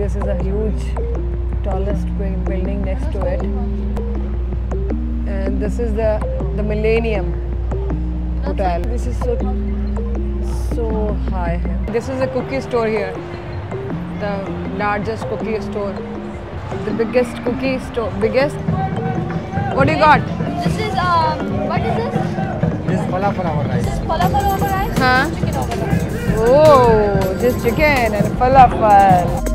this is a huge, tallest building next to it. And this is the Millennium Hotel. This is so high. This is a cookie store here. The largest cookie store. The biggest cookie store. Biggest? What do you got? This is what is this? This is falafel over rice. This is falafel over rice. Huh? Chicken over rice. Oh, just chicken and falafel.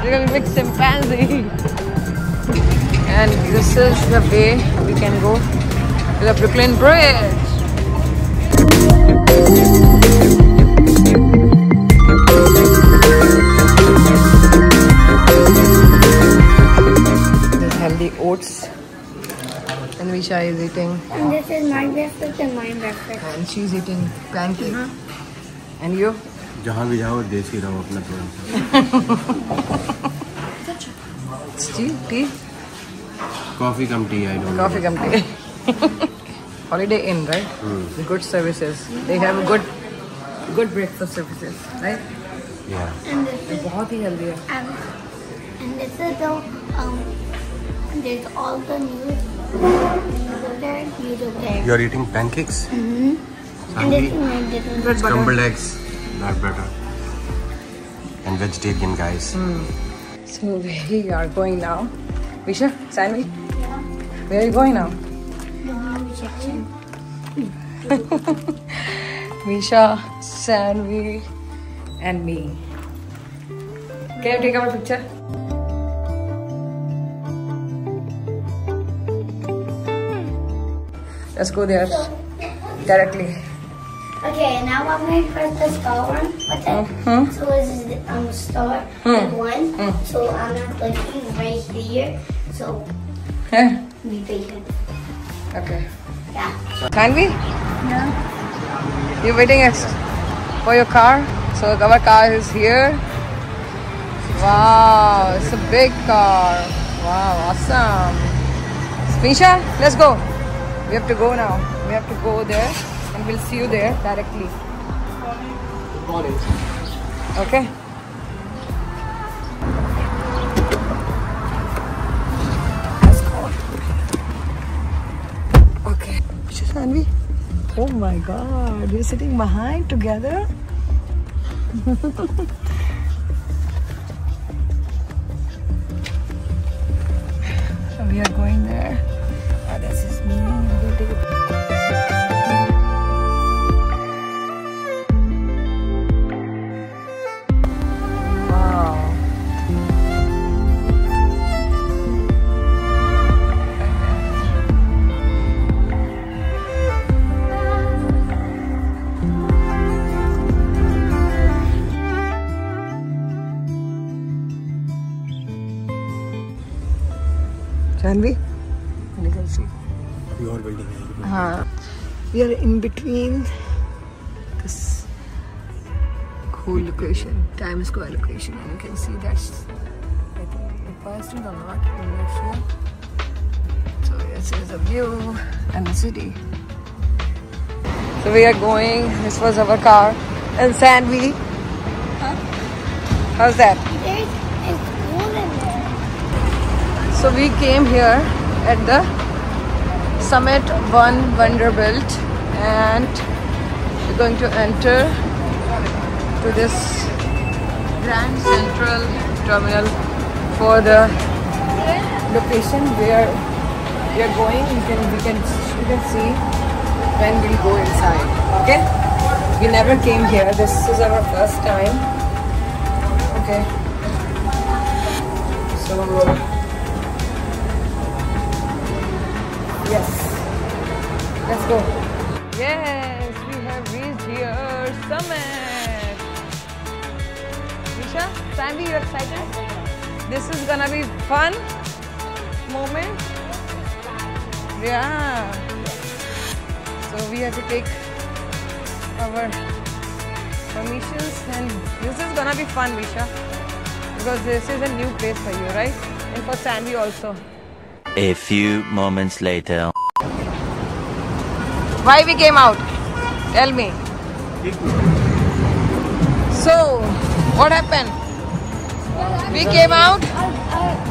Little big chimpanzee. And this is the way we can go to the Brooklyn Bridge. This healthy oats. And Visha is eating. And this is my breakfast and my breakfast. And she's eating pancake. And you? जहाँ भी जाओ देसी रहो अपना थोड़ा सा. Tea? Coffee cum tea, I don't know. Coffee cum tea. Holiday Inn, right? The good services. They have good breakfast services, right? Yeah. And this is बहुत ही healthy है. and this is the there's all the news over there, news over there. You are eating pancakes? And this is my different. Bread butter. Scrambled eggs. Not better. And vegetarian, guys. So we are going now. Visha, Sanvi, where are you going now? The news section. Visha, Sanvi, and me. Can you take our picture? Let's go there directly. Okay, now I'm going to press the star one button. So this is the star one. So I'm not looking right here. So Yeah. be patient. Okay. Yeah. Sanvi, Yeah. you're waiting for your car. So our car is here. Wow, it's a big car. Wow, awesome. Misha, let's go. We have to go now. We have to go there and we'll see you there directly. Okay? Let's go. Okay. Misha, Sanvi. Oh my god, we're sitting behind together. So we are going there. This is me. I'm going to take a wow. Janvi? You can see. Your building. We are in between this cool location, Times Square location, and you can see that's, I think, Empire State or not, I'm not sure. So this is the view and the city. So we are going, this was our car, and Sanvi. How's that? It's cool in there. So we came here at the Summit One Vanderbilt and we're going to enter to this Grand Central Terminal for the location where we are going. You can see when we'll go inside. Okay? We never came here. This is our first time. Okay. So yes, let's go. Yes, we have reached here, Summit. Nisha, Sanvi, you excited? This is gonna be fun moment. Yeah. So we have to take our permissions, and this is gonna be fun, Visha, because this is a new place for you, right? And for Sanvi also. A few moments later. Why we came out? Tell me. So, what happened? We came out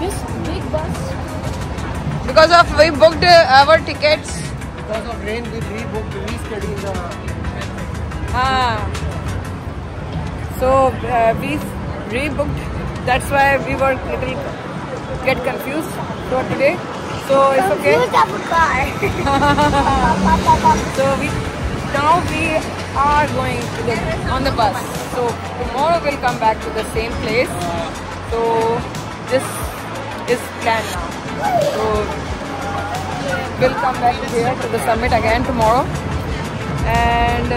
This big bus. because of we booked our tickets. Because of rain, we rescheduled the. So we rebooked. That's why we were little get confused for today. So it's okay. Confused of a car. So now we are going to on the bus. So tomorrow we'll come back to the same place. So this is planned now. So we'll come back here to the summit again tomorrow. And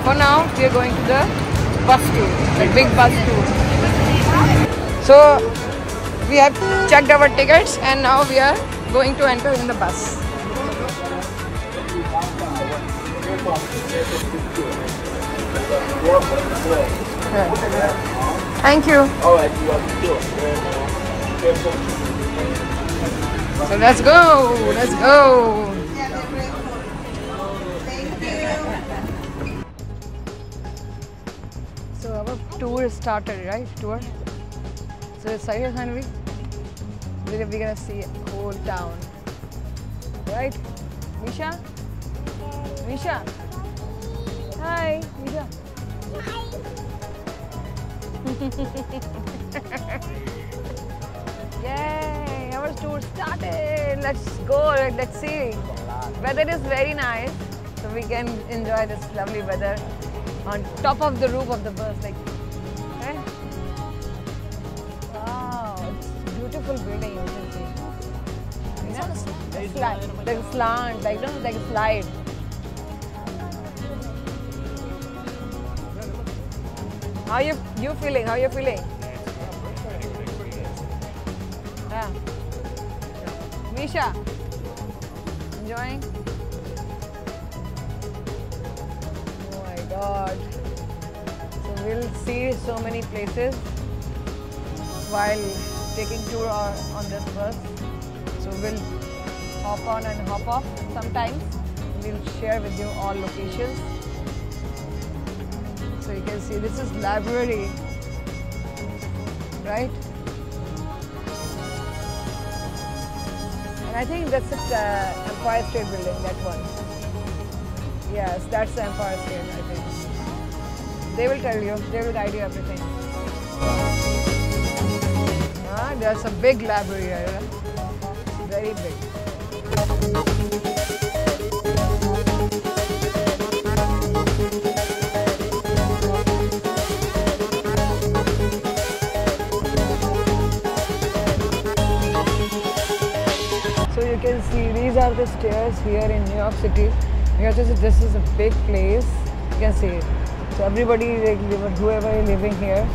for now we are going to the bus tour, the big bus tour. So we have checked our tickets and now we are going to enter in the bus. Thank you. So let's go. Let's go. So our tour started, right? Tour. So excited, Hanvi? We're gonna see whole town, right? Misha? Misha? Hi, Misha. Yay! Our tour started. Let's go. Let's see. Weather is very nice, so we can enjoy this lovely weather on top of the roof of the bus, like. Eh? Wow, it's beautiful building. You can see. You know, the slide, like a slant, like like a slide. How you feeling? How you feeling? Yeah. Misha, enjoying? Oh my God! So we'll see so many places while taking tour on this bus. So we'll hop on and hop off. Sometimes we'll share with you all locations. So you can see this is library, right? And I think that's the Empire State Building, that one. Yes, that's the Empire State, I think. They will tell you, they will guide you everything. There's a big library here, very big. You can see these are the stairs here in New York City. New York City, this is a big place. You can see it. So everybody, like, whoever is living here,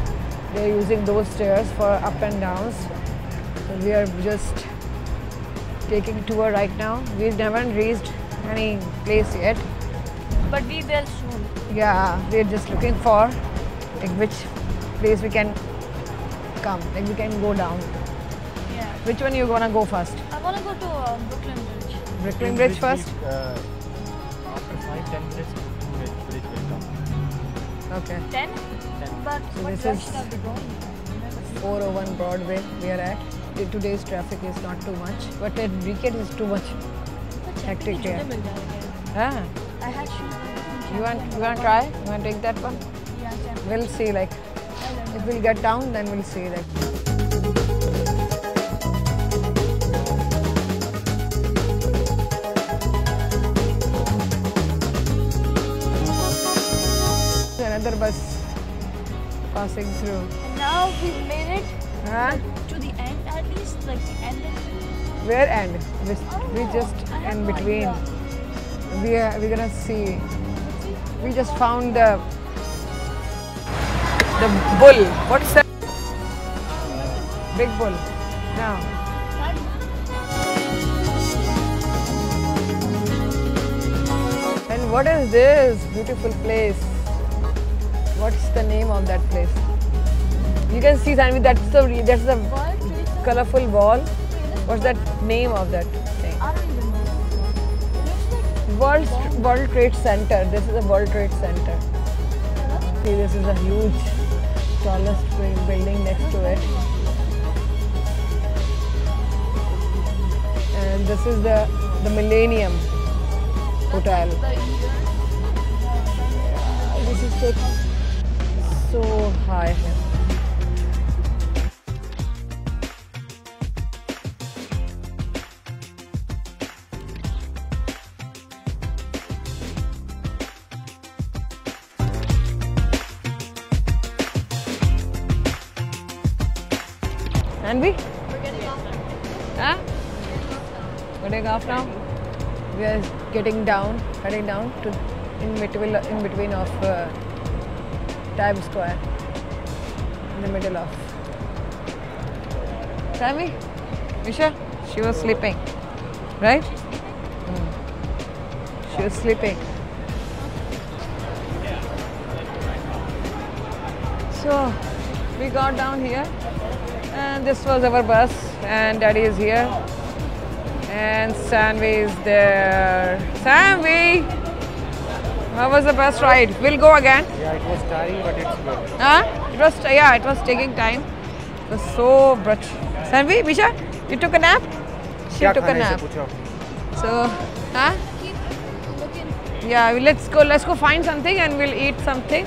they're using those stairs for up and downs. So we are just taking tour right now. We haven't reached any place yet. But we will soon. Yeah, we're just looking for like which place we can come, like we can go down. Yeah. Which one you gonna go first? I want to go to Brooklyn Bridge. Brooklyn Bridge first? After 5-10 minutes, Brooklyn Bridge will come. Okay. 10? But So what this rush is shall we go? 401 Broadway we are at. Today's traffic is not too much, but at weekend is too much hectic here. Ah, I had shoes. you want to try? You want to take that one? Yeah, We'll see, like if we'll get down, then we'll see, like. Another bus passing through. And now we made it Huh? to the end, at least, like the end. Where end? We just I have in no between. idea. We're gonna see. We just found the bull. What's that? Big bull. Now. And what is this beautiful place? What's the name of that place? You can see, Sanvi, that's the colorful wall. What's that name of that thing? I don't even know. It looks like World Trade Center. This is a World Trade Center. See, this is a huge, tallest building next to it. And this is the Millennium Hotel. Yeah, this is so high. And we're getting off now. Huh? We're getting off now. We are heading down to in between of Times Square, in the middle of. Sammy, Misha, she was sleeping, right? She was sleeping. So we got down here. And this was our bus, and Daddy is here, and Sanvi is there. Sanvi, how was the bus ride? We'll go again. Yeah, it was tiring, but it's good. Huh? It was taking time. It was so brutal. Sanvi, Misha, you took a nap? She took a nap. So, huh? Yeah, let's go find something, and we'll eat something,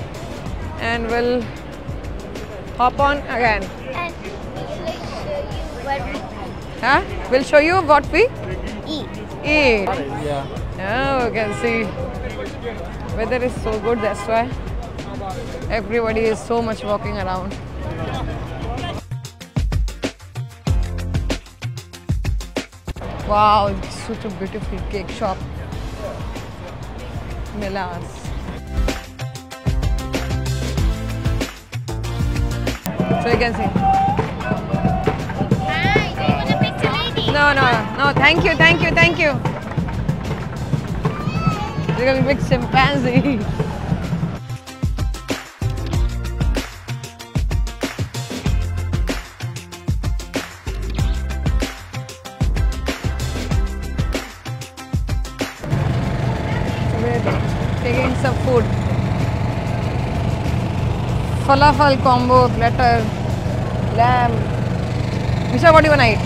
and we'll hop on again. Huh? We'll show you what we eat. Yeah. Oh, you can see weather is so good, that's why everybody is so much walking around. Wow, it's such a beautiful cake shop. Milas. So you can see. No, thank you. You're a big chimpanzee. We're taking some food. Falafel combo, platter, lamb. Misha, what do you want to eat?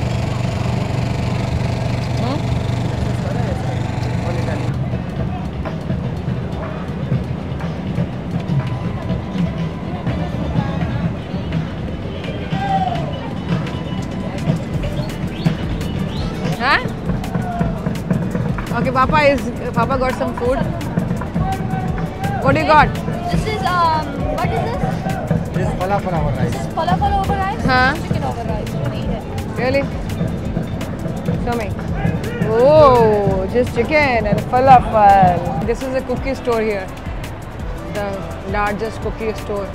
Huh? Okay, Papa got some food. What do you got? This is what is this? This is falafel over rice. Falafel over rice? Huh? Chicken over rice. You want to eat it? Really? Show me. Oh, just chicken and falafel. This is a cookie store here. The largest cookie store.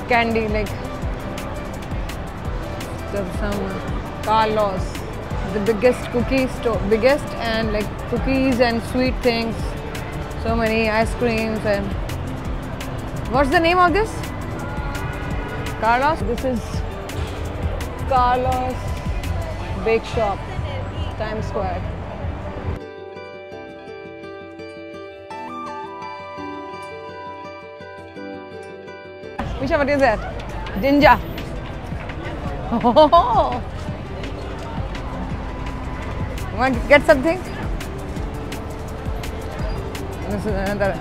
Candy, like some Carlos. The biggest cookie store, biggest, and like cookies and sweet things, so many ice creams. And what's the name of this? Carlos. This is Carlos Bake Shop, Times Square. Misha, what is that? Jinja. Oh. Want to get something? This is another.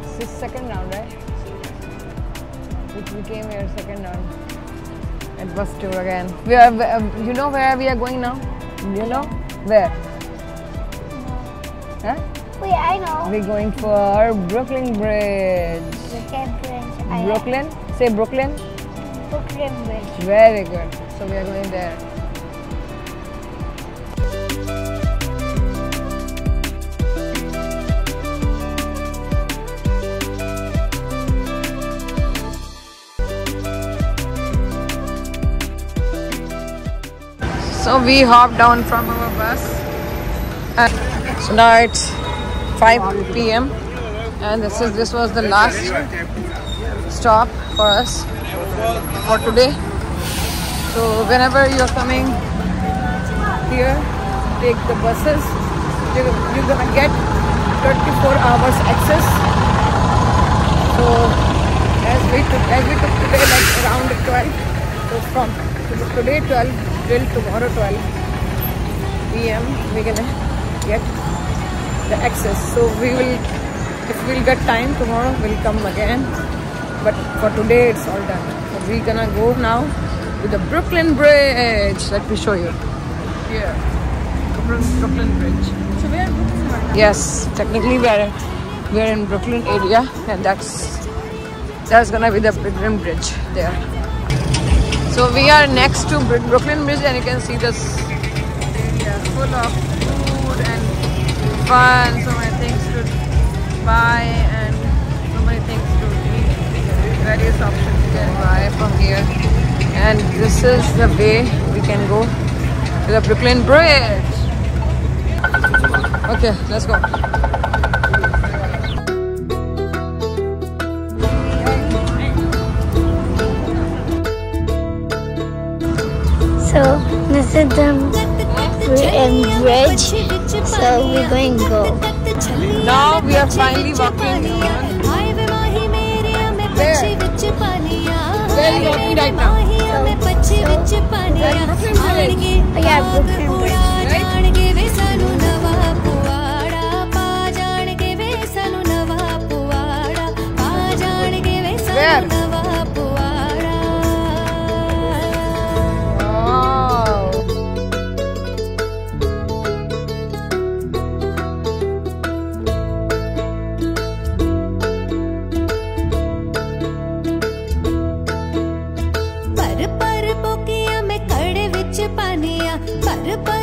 This is second round, right? We came here second round at bus tour again. We are, you know where we are going now? You know where? Huh? Wait, I know. We're going for Brooklyn Bridge. Brooklyn? Say Brooklyn. Brooklyn Bridge. Very good. So we are going there. So we hopped down from our bus. So now it's 5 p.m. and this was the last stop for us. for today. So whenever you're coming here, take the buses. You're gonna get 24 hours access. So as we took today, like around 12. So from today 12 till tomorrow 12 p.m. we're gonna get the access. So we will, if we'll get time tomorrow, we'll come again. But for today it's all done. So we're gonna go now to the Brooklyn Bridge. Let me show you. Here, Brooklyn Bridge. So we're in Brooklyn right now? Yes, technically we're in Brooklyn area, and that's gonna be the Brooklyn Bridge there. So we are next to Brooklyn Bridge, and you can see this area full of food and fun, so many things to buy and so many things to eat. Various options you can buy from here, and this is the way we can go to the Brooklyn Bridge. Okay, let's go. So this is the bridge. So we're going to go. Now we are finally walking on. Where are you walking right now? Brooklyn Bridge. Oh yeah, Brooklyn Bridge. Where? Wow. पर पोकिया में कड़े विच पानिया पर